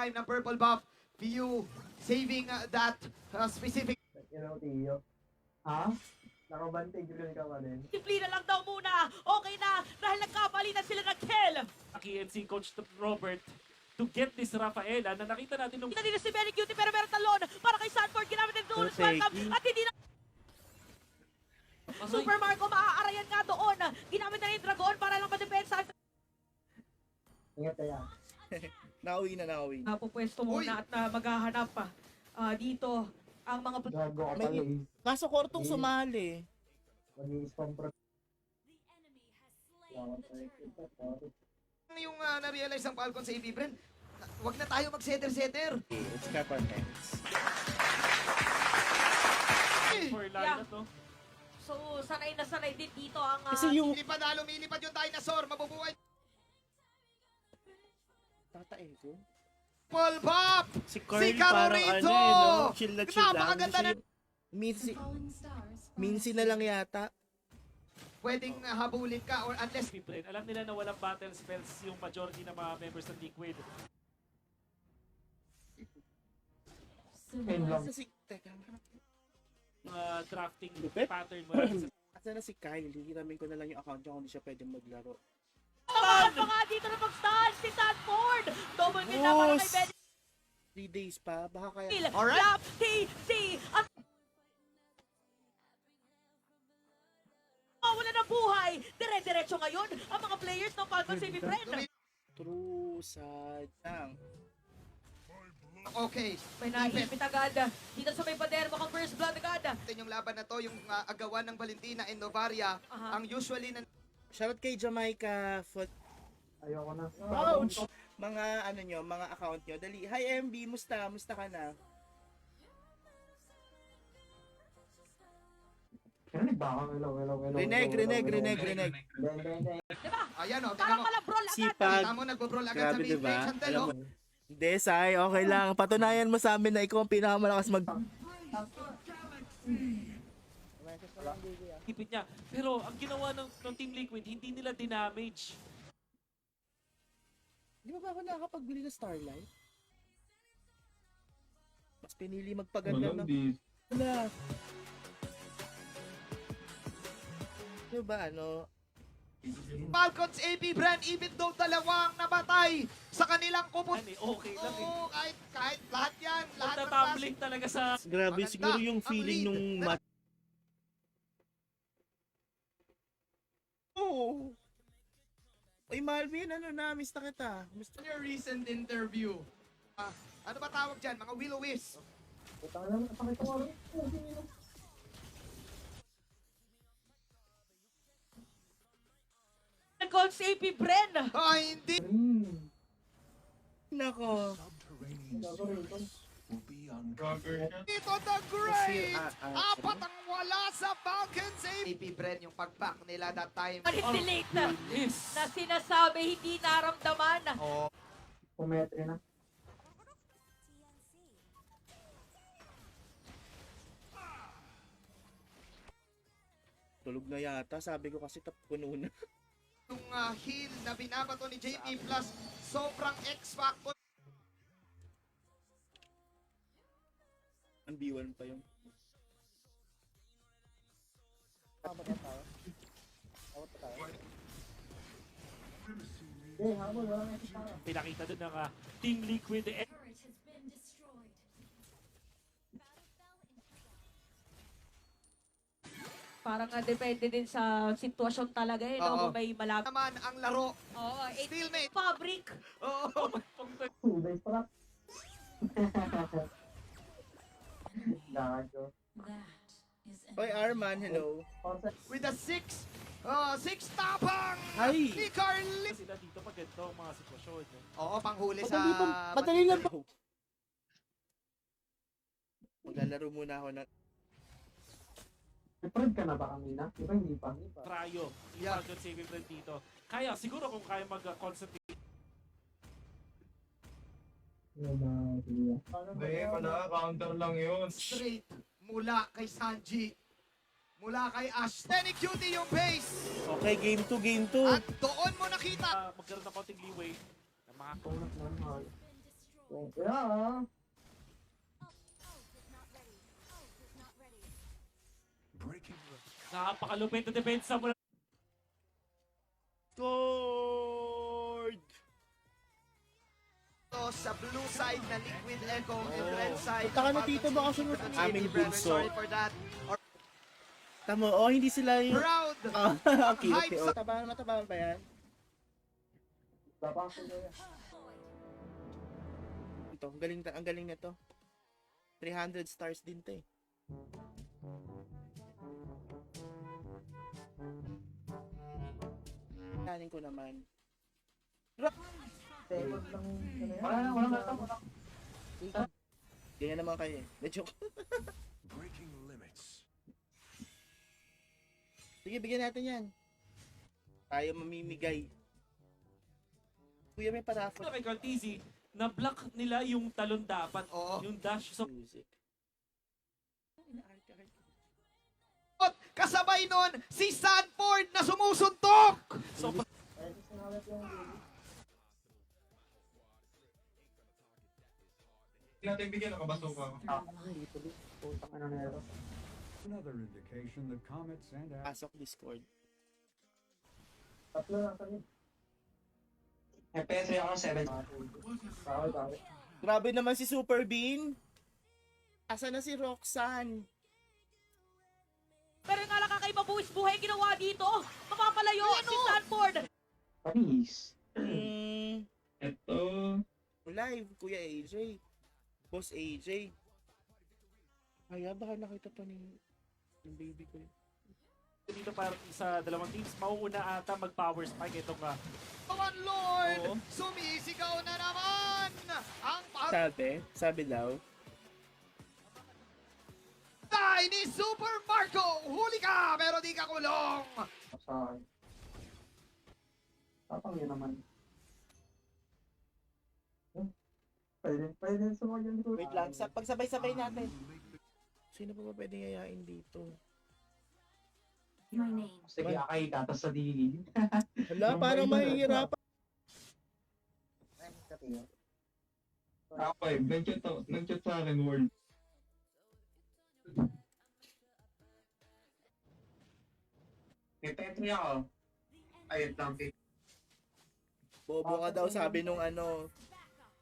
time ng purple buff. View saving that specific. You know, Tio. Ha? Nakabantig rin ka pa din. Simple na lang daw muna. Okay na dahil nagkapalitan sila ng kill. KNC Coach Robert to get this Rafaela na nakita natin nung Kita nila si Benny Cutie pero meron talon para kay Sanford. Ginamit ng Duel's Welcome at hindi na Super Marco maaarayan nga doon. Ginamit na rin yung Dragon para lang madepensa. Ingat ka yan. Nauwi na. Pupwesto muna at maghahanap pa dito ang mga Gago ka May- pala eh. Kaso Kortong sumali. Mag-i-spam pro. Yung na-realize ng Falcon sa AB Bren, wag na tayo mag-setter-setter. It's Capernet. for Lila to. So sanay na sanay din dito ang Kasi yung Lumilipad yung dinosaur, mabubuhay. tatae ko. Purple buff! Si Si Carl parang Carolito! no? Chill na chill lang. Napakaganda na. Minsi na lang yata. Pwedeng habulin ka or unless People, and alam nila na walang battle spells yung majority ng mga members ng Liquid. Pen lang. Teka. Drafting Lupit. pattern mo. Asa na si Kyle? Hihiramin ko na lang yung account niya kung hindi siya pwedeng maglaro. Tamaan pa nga dito na mag-stun si Sanford. Double kill na para kay Benny 3 days pa, baka kaya... Kill. Alright. Lap TC at wala na buhay. Dire-diretso ngayon ang mga players ng Falcon Saving Friend. True, sad lang. okay. May nahihipit agad dito sa may pader. Mukhang first blood agad. Yung laban na to, yung agawan ng Valentina and Novaria, Aha. ang usually na Shoutout kay Jamaica foot. Ayoko na. Ouch! Mga ano nyo, mga account nyo. Dali, hi MB, musta? Musta ka na? Rinig ba ako? Hello. Reneg. Diba? ayan o, tingnan Parang mo. pala brawl agad. Sipag. Kita mo, nagbo-brawl agad sa Grabe, main diba? stage. Chantel, Alam oh. mo. Hindi, Sai, okay lang. Patunayan mo sa amin na ikaw ang pinakamalakas mag... Hipit niya. Pero ang ginawa ng Team Liquid, hindi nila dinamage. Di ba ako nakakapagbili ng Starlight? Mas pinili magpaganda ng... Wala. Di ba ano? Falcons AB Brand, even though dalawang namatay sa kanilang kupon. Ano okay lang eh. Oo, kahit lahat yan, lahat ng Magtatumbling talaga sa... Grabe, Maganda. siguro yung Ang feeling lead. nung match. Oh! Uy, Malvin, ano na? Miss na kita. In your recent interview, ano ba tawag dyan? Mga will-o-wisp. Utang na naman. Pakita ko rin. Falcons AP Bren. Hindi. Nako. Gago rin ito. Dito the Great! Kasi, Apat ang wala sa Falcons AB Brand, yung pag-back nila that time. Manipulate na Yes. sinasabi hindi naramdaman. Oh, Pumetri na. Tulog na yata. Sabi ko kasi puno na. yung heal na binabato ni JP plus sobrang X-Factor. Ang B1 pa yung... Habol. Wala na ito. Pinakita doon ng Team Liquid. Parang depende din sa sitwasyon talaga eh. No? Oo. Kung may malapit. Naman ang laro. Oo, Stalemate. fabric. Oo. Suday pa. Gago. Oy, Arman, hello. With a six tapang Hi. ni Carly. Sila dito pag ganito ang mga sitwasyon. Oo, panghuli sa... Madali lang ba? Maglalaro muna ako na... Nag-prod ka na ba kanina? Diba hindi pa? Trayo. Yeah. Falcon Saving Friend dito. Kaya, siguro kung kaya mag-concentrate. Hindi, wala. Counter lang yun. Straight mula kay Sanji. Mula kay Ash. Tenny Cutie yung base. Okay, game 2, game 2. At doon mo nakita. Magkaroon ng konting leeway na mga Yeah. Napakalupit na depensa mo. Scored! Sa blue side na Liquid Echo and red side. Punta ka na dito, baka sunod Falcons ang aming AB Brand. bunso. Sorry for that. Tamo, oh, hindi sila yung... Proud. Okay, okay. Oh. Matabangan ba yan? Papasok na yan. Ito, ang galing na to. 300 stars din to eh. Kanin ko naman. Second lang. Wala na tamo. Ganyan naman kayo eh. Medyo. Sige, bigyan natin yan. Tayo mamimigay. Kuya, may paraffin. Kay Cartesi, na-block nila yung talon dapat. Oo. Yung dash. So, Music. Kasabay nun, si Sanford na sumusuntok! so Ayun, sinawat yung Hindi natin bigyan, nakabaso ka. dito. Putang ano na yun. Another indication that comets and Pasok Discord. Tatlo lang kami. PS3 ako 7. Tawag. Grabe naman si Super Bean. Asa na si Roxanne? Pero nga nakakaiba buwis buhay ginawa dito. Mapapalayo si Sanford. Panis. Ito. Live, Kuya AJ. Boss AJ. Kaya baka nakita pa ni ng baby ko. dito para sa dalawang teams, mauuna ata mag-power spike itong One Lord, Oo. sumisigaw na naman! Ang Sabi daw. patay ni Super Marco! Huli ka, pero di ka kulong! Sorry. Tapang yun naman. Pwede sumagyan dito. Wait lang, pagsabay-sabay natin. Sino pa ba pwedeng yayain dito? Sige, akay gatas sa dili. Hala, parang mahihirapan. Okay, nag-chat sa akin, World. May petri ako. Ayun lang. Bobo ka daw sabi nung ano.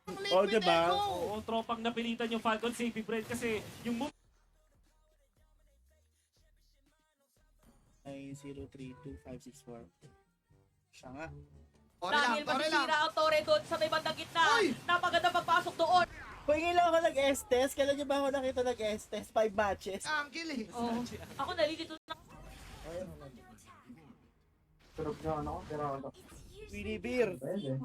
Liquid Oh, diba? Echo! Oo, tropang napilitan yung Falcon Safety Bread kasi yung move 9032564. Siya nga. Dahil masisira ang Torre doon sa may bandang gitna. Ay! Napaganda pagpasok doon. Hoy, ngayon ako nag-Estes. Kailan niyo ba ako nakita nag-Estes? 5 matches. Ang kilig. Oh, ako nalilito na. Turog na ano ko, pero ano. Winnie Beer. Pwede.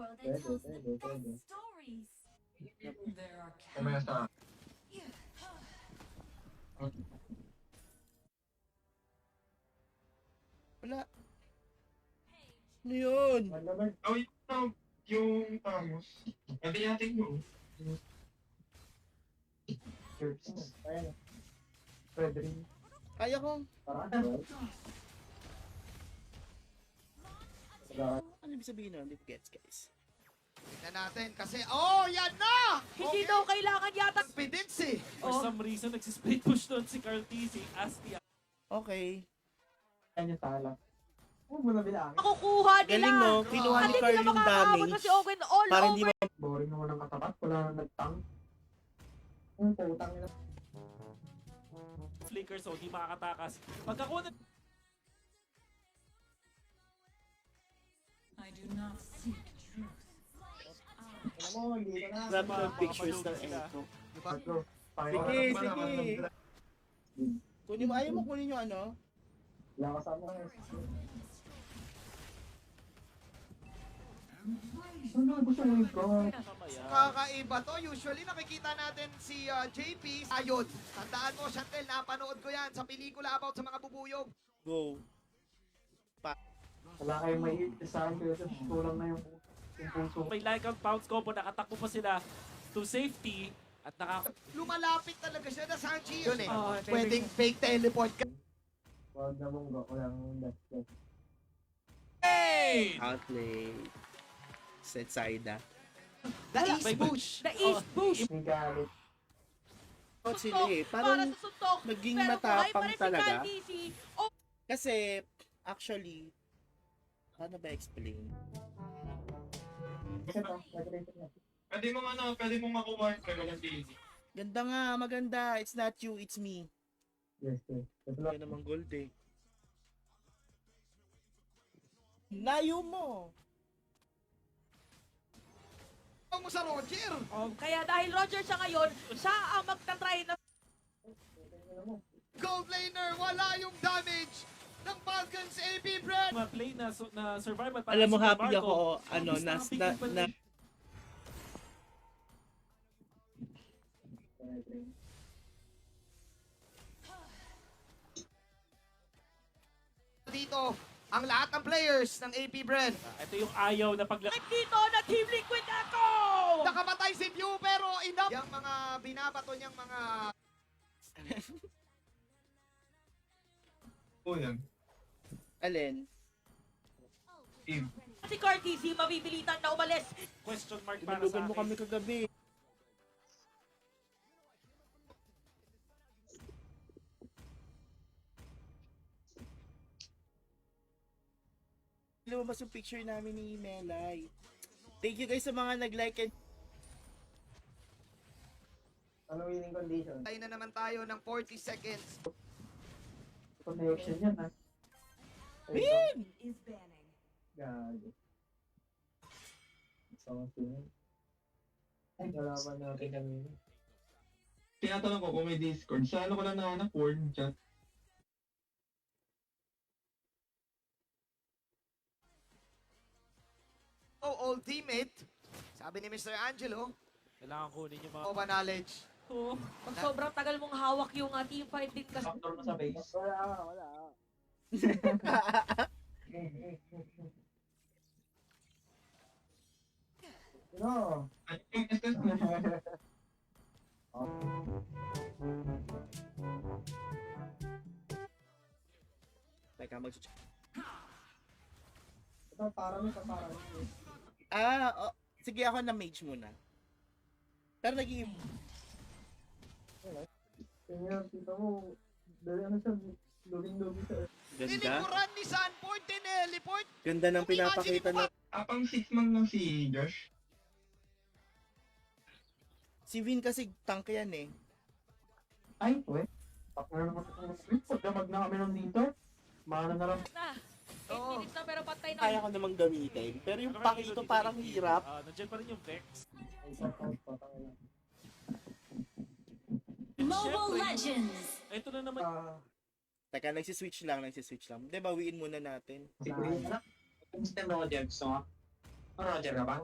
Kumaya sa Wala. Ano yun? Magdamag. Oh, yung Tamos. Pwede natin yun. Chirps. Ayun. Pwede rin. Kaya ko. Parang Ano ibig sabihin nun? Hindi ko gets, guys. Tignan natin kasi, oh, yan na! Hindi daw kailangan yata. Confidence eh. for some reason nagsisplit push doon si Cartesi as the Okay. yan yung tala. Huwag mo na bilangin. Nakukuha nila. Galing no? Kinuha At ni hindi Carl na yung makakaabot damage. na si Owen all Para hindi over. Boring naman ang katapat. Wala nang nagtang. Yung putang nila. flicker so di makakatakas. Pagkakuha na I do not seek truth. Alam mo, hindi ka na. grab the Baka pictures ng malugod sila. Echo. Patro. Sige, sige. Kunin mo, ayaw mo kunin yung ano? Wala kasama ka. Ano gusto mo yung god? mamaya. Kakaiba to. Usually nakikita natin si JP. Ayun. Tandaan mo, Chantel, napanood ko yan sa pelikula about sa mga bubuyog. Go. Wala kayong may hit sa akin kasi kulang na yung puso. May like out bounce combo, nakatakbo pa sila to safety at Lumalapit talaga siya na Sanji. Yun eh. Oh, Pwedeng fake teleport ka. Wag na mong walang left left. Hey! Outplay. Set Saida. The East May- push. The East push. May galit. Out sila eh. Para Parang sa suntok. naging Pero buhay pa matapang rin si talaga. Caldiz. Oh, Kasi, actually, paano ba explain? Kasi ito, nag-rated na. Pwede mong makuha yung talaga ng daisy. Ganda nga, maganda. It's not you, it's me. Yes, yes. Kasi lang, Kaya naman gold eh. Layo mo! Mo sa Roger. kaya dahil Roger siya ngayon, siya ang magta-try na Gold laner, wala yung damage ng Falcons AP Brand. Mga play na, na survival para Alam mo, sa happy Marco. ako, ano, Mas na, happy na, ka pala na, eh. Dito, ang lahat ng players ng AP Brand. Ito yung ayaw na pagla... dito na Team Liquid Echo! Nakamatay si View pero enough. Yung mga binabato niyang mga... Oo yan. alin? Team. Si Cartesi mabibilitan na umalis. Question mark para sa Tinulugan mo akin. kami kagabi. Lumabas yung picture namin ni Melay. Thank you guys sa mga nag-like and ano winning condition? Tayo na naman tayo ng 40 seconds. Connection yan, ha? Win! Is banning. Gago. Something. Ay, nalaman natin kanina. Tinatanong ko kung may Discord. Sa ano ko lang nahanap? Word chat. Oh, old teammate. Sabi ni Mr. Angelo, Kailangan kunin yung mga... Nova knowledge. Oo. Pag sobrang tagal mong hawak yung team fight din kasi. Factor mo sa base. Wala. No. Ay, yung SS na. Teka, Ito, parang. sige ako na mage muna. Pero naging Tingnan, kita mo. Dali ano siya, lubing-lubing sa ganda. Nilikuran ni Sanford, tineleport. Ganda ng pinapakita na Apang 6 man lang si Josh. si Vin kasi tank yan eh. Ay, we. Partner naman sa mga script. Pag damag na kami nun dito, mana na lang. Na. 8 Oo. minutes na pero patay na. Kaya ko namang gamitin. Pero yung pakito parang hirap. Nandiyan pa rin yung Vex. Ay, patang na. Mobile Siyempre, Legends. Ito na naman. Teka, nagsiswitch lang. Hindi, bawiin muna natin. Siguro yun na. Instant Roger, gusto mo? Roger ka ba?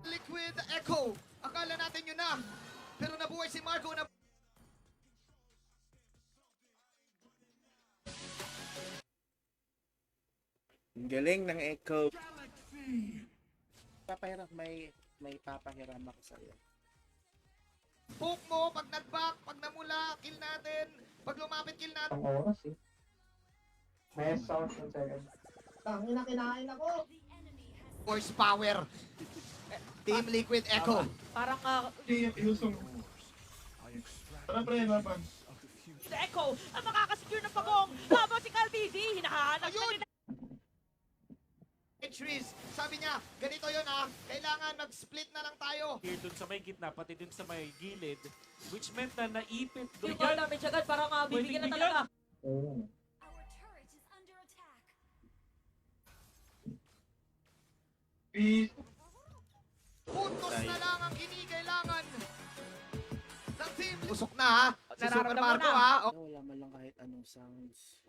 Liquid Echo. Akala natin yun na. Pero nabuhay si Marco na... Ang galing ng Echo. Papahiram, may papahiram ako sa'yo. Poke mo, pag nag-back, pag namula, kill natin. Pag lumapit, kill natin. Ang oras eh. May sound ng second. Tangin na kinain ako! Horsepower. Team Liquid Echo. Parang Hindi, ilusong. Tara pre, laban. si Echo ang makakasecure ng pagong. Habang si Caldizi, hinahanap na Ayun! nila. Entries. Sabi niya, ganito yun ah. Kailangan mag-split na lang tayo. Here dun sa may gitna, pati dun sa may gilid. Which meant na naipit. Yung gold damage agad, parang bibigyan na Pwedeng talaga. Ayun. Our turret is under attack. Peace. Puntos na lang ang kinikailangan ng team. Usok na ha. Si Super Nararamdaman Marco na. ha. Wala man lang kahit anong sounds.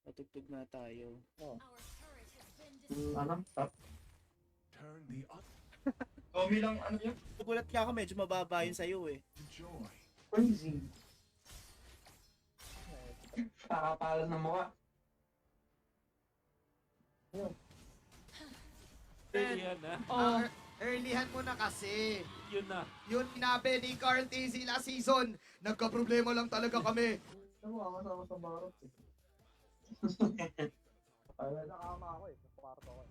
Patugtog na tayo. Our turret has been destroyed. Ano? Top. Tommy lang, ano yan? Nagulat ka ako, medyo mababa yun sa'yo eh. Crazy. Kakapalan ng mukha. Yan na. Oh, Earlyhan mo na kasi. Yun na. Yun sinabi ni Carl TZ last season. Nagka-problema lang talaga kami. Ito mo, ako sama sa barot eh. Ay, nakama ako eh. Sa kwarto ko eh.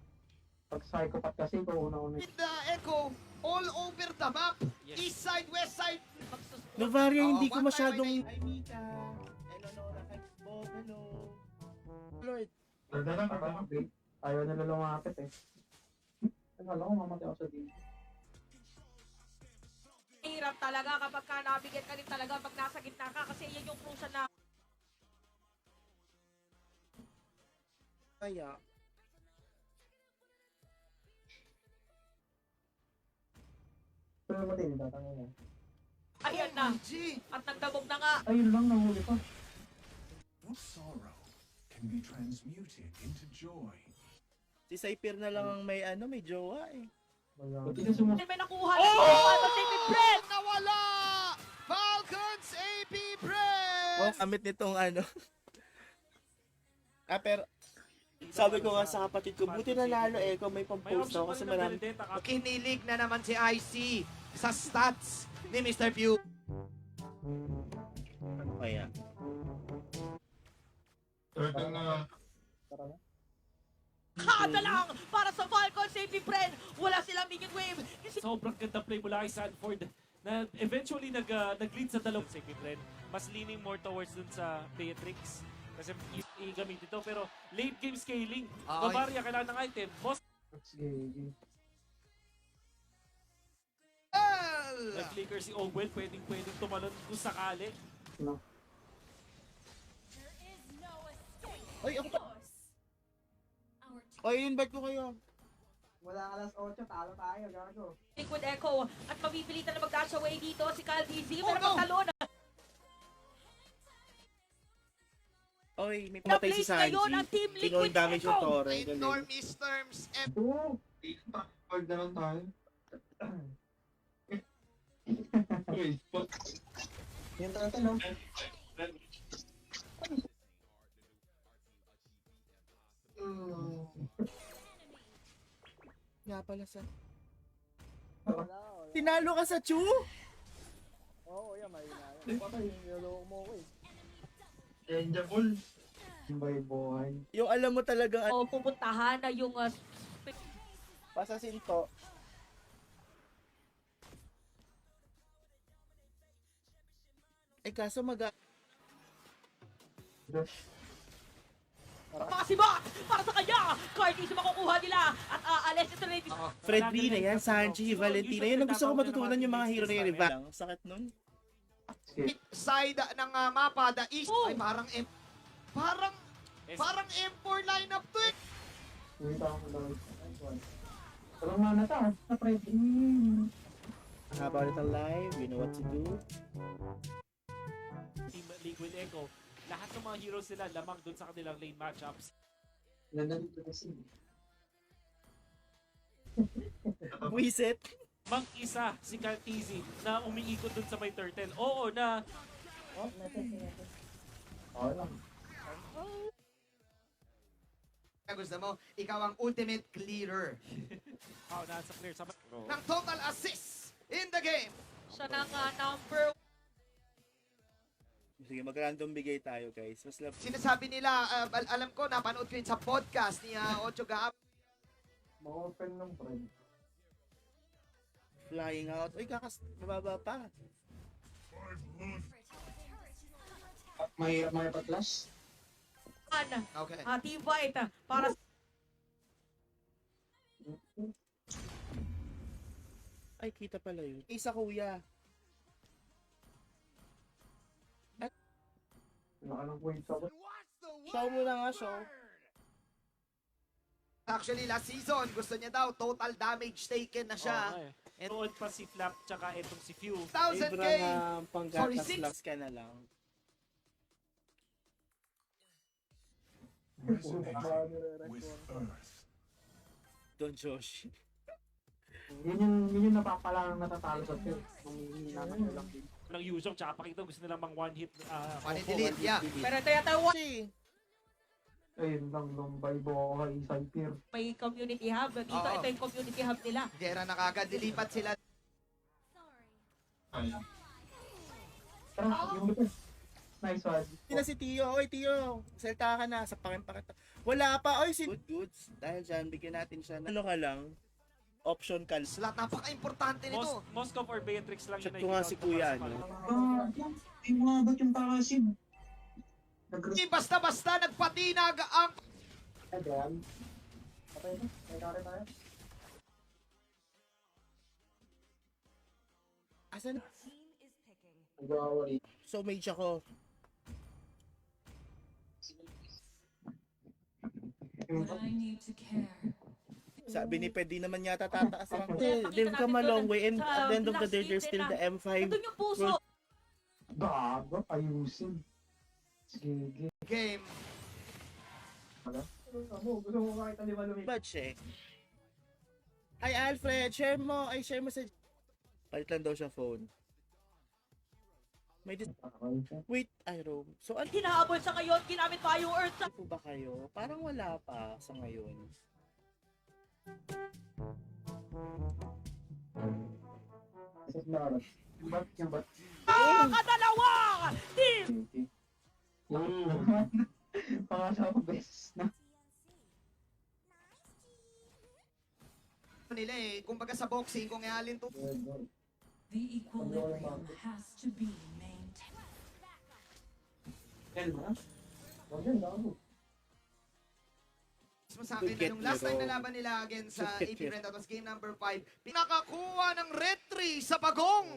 Pag psychopath kasi, ikaw una-una. With the Echo, all over the map. Yes. East side, west side. Novaria, hindi Oo, ko one time masyadong... ay Hi, Mika. Hello, Nora. Bob, hello. Lord. Ganda lang, ganda lang. Ayaw nila lumapit eh. Alam ko, mamatay ako sa dito. Hirap talaga kapag ka nabigyan ka rin talaga pag nasa gitna ka kasi yan yung crucial na Kaya, Pero matay, tatangin niya. ayan na. G. At nagdabog na nga. Ayun lang, nahuli pa. What sorrow can be transmuted into joy? si Cypher na lang ang may may jowa eh. Buti na sumus... May nakuha na si Falcon Sacred Breath. Nawala! Falcons AP Press! Wow, gamit nitong pero sabi ko nga sa kapatid ko, buti nanalo Echo, may May pang-post option ako pa kasi rin ng marami. Benedetta. Kinilig na naman si IC sa stats ni Mr. Pew. Ano kaya? Turtle na. Kada lang para sa Falcon Safety Friend. Wala silang minion wave. Kasi Sobrang ganda play mula kay Sanford na eventually nag-lead sa dalawang safety trend. Mas leaning more towards dun sa Beatrix. Kasi i-gamit ito. Pero late game scaling. Ay. Bavaria kailangan ng item. Boss, Sige. nag-flicker si Owen. Pwedeng tumalon kung sakali. No. There is no escape. Ay, ako pa. Our team Ay, invite ko kayo. Wala alas 8, talo tayo, gago. Liquid Echo at mapipilitan na mag-dash away dito si Kyle BZ. Oh, Pero no. magtalon. Oy, may patay si Na-place ngayon ang Sanji. Team Tinol Liquid damage yung Echo. Torre. In Galing. normies terms, Oo! Hold na lang tayo. Wait, what? Yung turtle, no? Nga pala sa... Tinalo ka sa Chu? Changeable. By boy. Yung alam mo talagang O pupuntahan na yung pasasinto. Eh kaso mga sibak para sa kanya. Kahit di siya makukuha nila at aalis ito na yung Fredrina yan, Sanji, Valentina. Yun ang gusto ko matutunan yung mga hero na yan. Ang sakit nun. side ng mapa, the east, Oh. ay parang M4 lineup to eh. Wait ako lang. Walang mana ta. Sa Freddy. Haba ulit ang live, you know what to do. Team Liquid Echo. Lahat ng mga heroes nila lamang dun sa kanilang lane matchups. Nandito kasi. Wiset. Mag-isa si Cartesi na umiikot dun sa may turtle. Oo, na Okay lang. Gusto mo, ikaw ang ultimate clearer nasa clear sa ng total assists in the game. siya ng number Sige, mag-random bigay tayo guys. Mas love. Sinasabi nila, alam ko, napanood ko yun sa podcast ni Ocho Gaab. Ma-open ng friend. Flying out. Uy, mababa pa. turret is under attack. May patlas? Okay. Team Fight para Ay, kita pala yun. Isa kuya. Nakalang point sa Show mo na nga, show. Actually, last season, gusto niya daw, total damage taken na siya. And doon pa si Flap tsaka etong si Few. 1,000k! Abraham, Sorry, panggatas six. lang ka na lang. Resonating with Earth. Don Josh. Yun yung napapalang natatalo sa field. Humihingi naman lang din. Ng Yuzong tsaka Pakito gusto nilang mang one hit. One hit delete, yeah. pero ito yata Kasi, Ayun lang, lumbay buhay, Cypher. may community hub dito. Oo. Ito yung community hub nila. Gera na kagad, dilipat sila. Sorry. Ay. Tara, yung ito. Nice one. Hindi na si Tio. Oy, Tio. Salta ka na. Sapakin pa kita. Wala pa. Oy, good goods. Dahil dyan, bigyan natin siya. Ano ka lang? Option ka. Slot, napaka-importante nito. Moscow or Beatrix lang Chat yun. ko nga si Kuya, no? Ay, mga ba't yung parasid? Hindi basta-basta nagpatinag ang... Ayan. Okay na. May kare tayo. Asan? Nag-awari. So, mage ako. Sabi ni Ped, di naman yata tataas ang... They've come a long way and at the end of the day, there's still the M5. Nandun yung puso. Bago, ayusin. Sige. Game. Gusto mo makita di ba lumipad? Bad check. Ay, Alfred, share mo. Ay, share mo sa... Palit lang daw siya phone. May Wait, ay, Rome. So, ano Hinahabol sa ngayon, ginamit pa yung Earth sa... po ba kayo? Parang wala pa sa ngayon. Yung bat? Kadalawa! Team! Pangalawang beses na. Nila eh, kumbaga sa boxing, kung ihalin to. The equilibrium has to be maintained. Mismo sa akin na nung last time na laban nila against sa AP Ren, that was game number 5, pinakakuha ng red 3 sa bagong.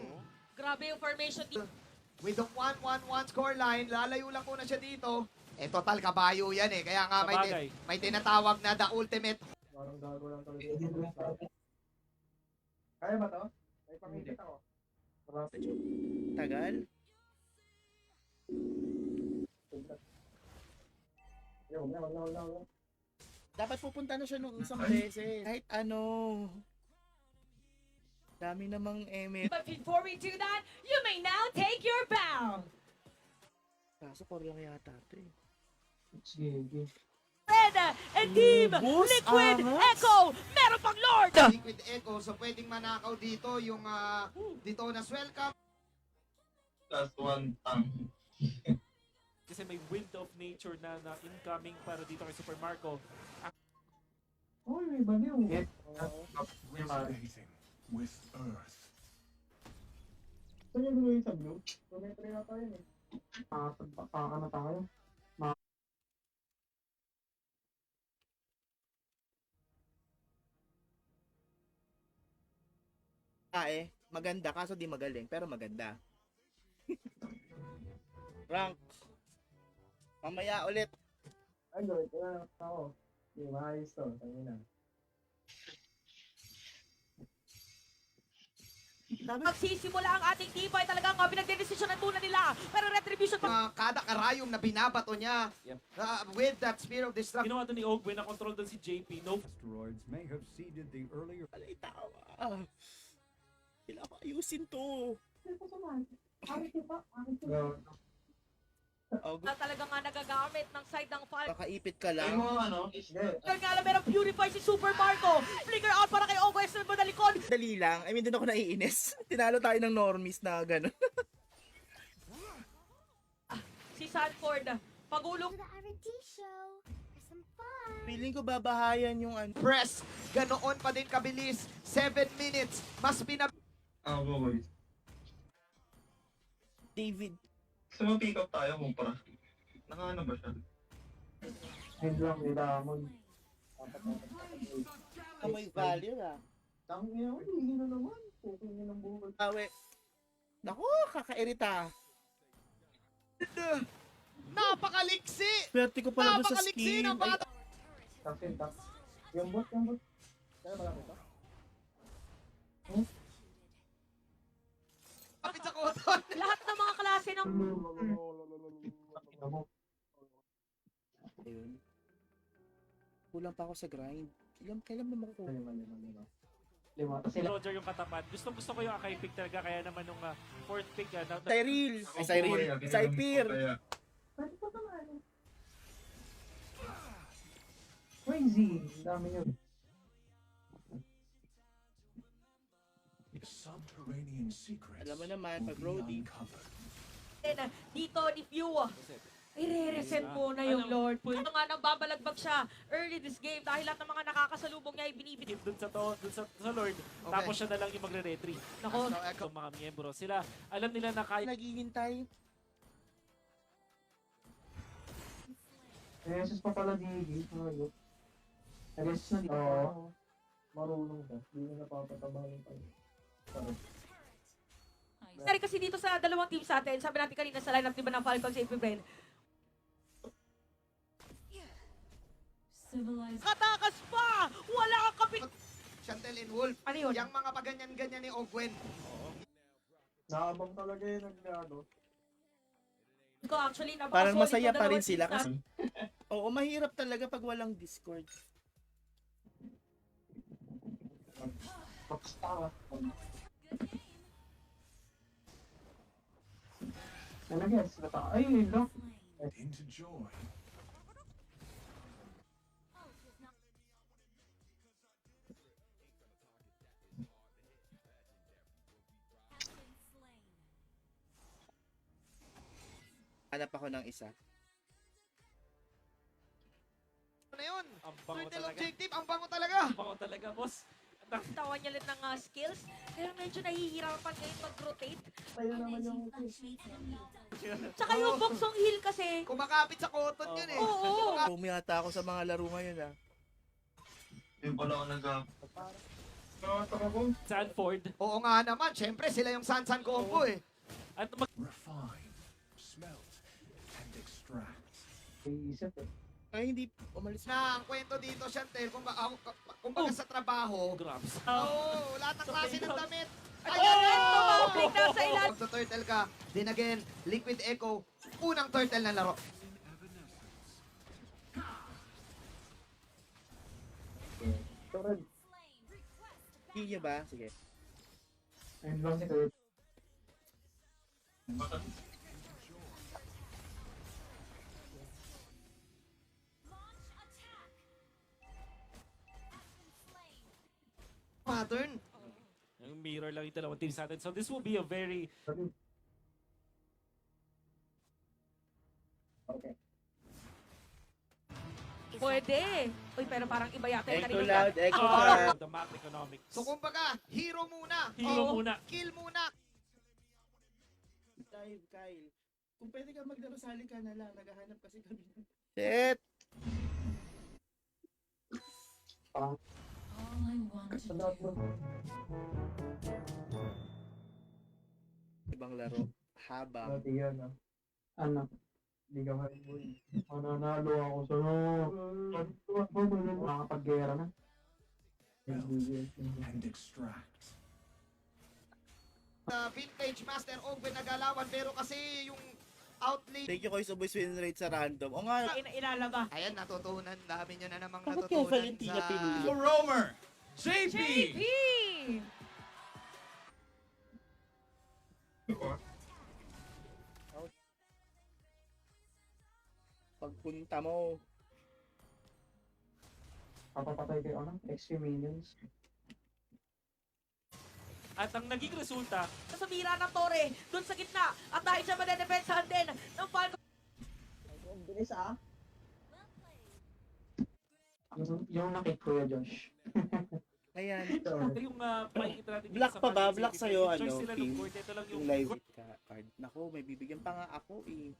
Grabe yung formation dito. With the 1-1-1 scoreline, lalayo lang muna siya dito. Eh, total, kabayo yan eh. Kaya nga Sabagay. may tinatawag na the ultimate. Parang gago lang talaga. Kaya ba to? May pangikit ako. Tagal? Dapat pupunta na siya nung isang beses. Kahit ano. Dami namang eme. But before we do that, you may now take your bow. Kaso core lang yata ito eh. Sige. Red and Team Boss, Liquid angas. Echo, meron pang Lord! Liquid Echo, so pwedeng manakaw dito yung dito na welcome. Last one, Kasi may wind of nature na incoming para dito kay Super Marco. Oh, may baliw. Resonating with Earth. Saan yung gawin sa blue? Tumetry na tayo eh. Paka na tayo. Maganda kaso di magaling pero maganda. Rank. Mamaya ulit. Ay, gawin ko na ako. Hindi, maayos to. Tangin na. Magsisimula ang ating team fight, talagang pinagdedesisyon ng tuna nila. Pero retribution pa. Kada karayom na binabato niya Yep. with that Spear of Destruction. Ginawa doon ni Ogwe, na-control doon si JP. No. Asteroids may have seeded the earlier Alay tawa. Kailangan ko ayusin to. Na talaga nga nagagamit ng side ng Falcon. Kakaipit ka Ay, lang. mga ano, Pero nga lang, merong purify si Super Marco. Flicker out para kay Ogwe sa badalikon. Dali lang. I mean, doon ako naiinis. Tinalo tayo ng normies na gano'n. Si Sanford, pagulong. To the R&D show for some fun. Feeling ko babahayan yung ano. Press, ganoon pa din kabilis. 7 minutes, mas pinab... boy. David. Gusto mo pick up tayo kung para. Nakaano ba siya? Hindi lang, nilamon. Amoy value ah. Tangin na, hindi na naman. Pukin niya ng buhol. Awe. Naku, kakairita. Napakaliksi! Swerte ko pala doon sa Napakaliksi skin. ng bata! Taksin. Yung bot. Kaya ba lang ito? Kapit sa koton! Lahat ng mga klase ng... Ayun. Kulang pa ako sa grind. Kailan mo makukuha? Lima. Tapos sila. Roger yung katapat. Gusto ko yung Akai pick talaga. Kaya naman nung fourth pick, Cyril! Ay, Cyril! Cypher! Crazy. Dami yun. subterranean secrets Alam mo naman, will pag be roadie. uncovered. Dito ni Few. I-reset muna yung Lord. Ito nga nang babalagbag siya early this game dahil lahat ng mga nakakasalubong niya ay binibigay. Dun sa Lord, tapos siya na lang yung magre-retreat. Nako, Ang mga miyembro, sila, alam nila na kaya. Naghihintay. Reses pa pala di ayun. Reses na dito. Oo. Marunong ba? Hindi na napapatabahan pa. Sorry kasi dito sa dalawang team sa atin, sabi natin kanina sa lineup diba ng Falcons at Brain, Civilized. katakas pa! Wala kang kapit... Chantel and Wolf. Ano yun? Yang mga paganyan-ganyan ni Ogwen. Naabang talaga yun ano. Ko actually, Parang napaka-solid masaya yung pa rin dalawang sila teams kasi oo, mahirap talaga pag walang Discord. Talaga, ay, yun lang. into joy. Hanap ako ng isa. Ano na yun? Ang bango Turtle talaga. objective, ang bango talaga. Ang bango talaga, boss. Tawan niya ulit ng skills, pero medyo nahihirapan ngayon mag-rotate. Tayo naman yung Tsaka yung boxong heal kasi, Kumakapit sa cotton yun eh. oo. Pumiyata ako sa mga laro ngayon ah. Yung pala ako Sanford. Oo nga naman, syempre sila yung Sansan combo eh. At Refine, smelt, and extract. iisip eh. Ay, hindi umalis Na ang kwento dito, Chantel, kumbaga sa trabaho, grabs. lahat ng klase ng damit. Ayan, tumablik na sa ilan. Pag sa turtle ka, then again, Liquid Echo, unang turtle na laro. Torrent. Hindi niya ba? Sige. Ayun lang si Kurt. Pattern. Yung mirror lang yung dalawang teams natin. So this will be a very... Okay. Pwede. Uy, pero parang iba yata yung Echo narinig loud, natin. echo far. The map economics. So kumbaga, hero muna. Hero Oo, muna. Kill muna. Dive, Kyle. Kung pwede ka maglaro, sali ka na lang. Naghahanap kasi kami. Shit! All I want to do Ibang laro. Habang. Dati yan ah. Ano? Hindi ka marimboy. Mananalo ako sa nakakapag-gera na. And extract. Vintage Master Ogwen nagalawan, pero kasi yung outlane. Thank you, Koy Suboy win rate sa random. O nga, Ilalaba. Ayan, natutunan. Dami nyo na namang bakit kaya natutunan Valentina sa... pinili? Roamer! JP! JP! Pagpunta mo. Papapatay kayo ano? Extreme minions. At ang naging resulta, Sa mira ng Torre, dun sa gitna. At dahil siya madedepensahan din ng Falcons. Yung nakit Kuya Josh. Ayan. yung pakikita natin dito Black sa pa ba? Marvel Black City, sa'yo, yung choice ano, nila ng Pink? court, ito lang yung Yung live card. Nako, may bibigyan pa nga ako eh.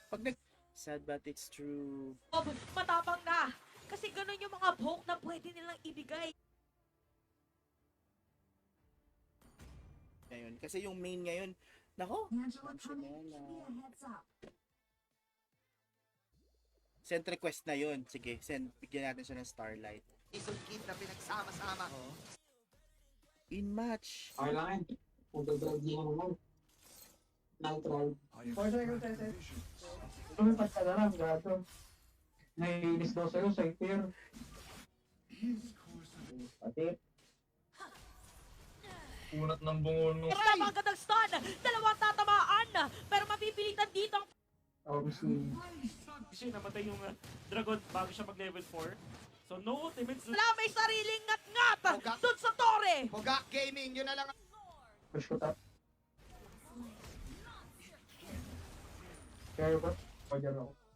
Pag nag... Sad but it's true. Matapang na. Kasi ganun yung mga poke na pwede nilang ibigay. Ngayon. Kasi yung main ngayon, nako, send request na yun. Sige, bigyan natin siya ng Starlight. Season Kid na pinagsama-sama. In match. Okay lang yan. Kung dadrive mo naman. Nitral. I Pwede ko extract tayo, vision. Lumipad ka na lang, gato. Naiinis daw sa'yo, Saipir. His course of Pati. Unat ng bungon mo. Pero ang magandang stun. Dalawang tatamaan. Pero mapipilitan dito ang Obviously. siya namatay yung dragon bago siya mag-level 4. So no ultimates. wala may sariling ngat-ngat. Poga. Dun sa Torre. Poga Gaming, yun na lang. Push ko top. Kaya ko, order ako.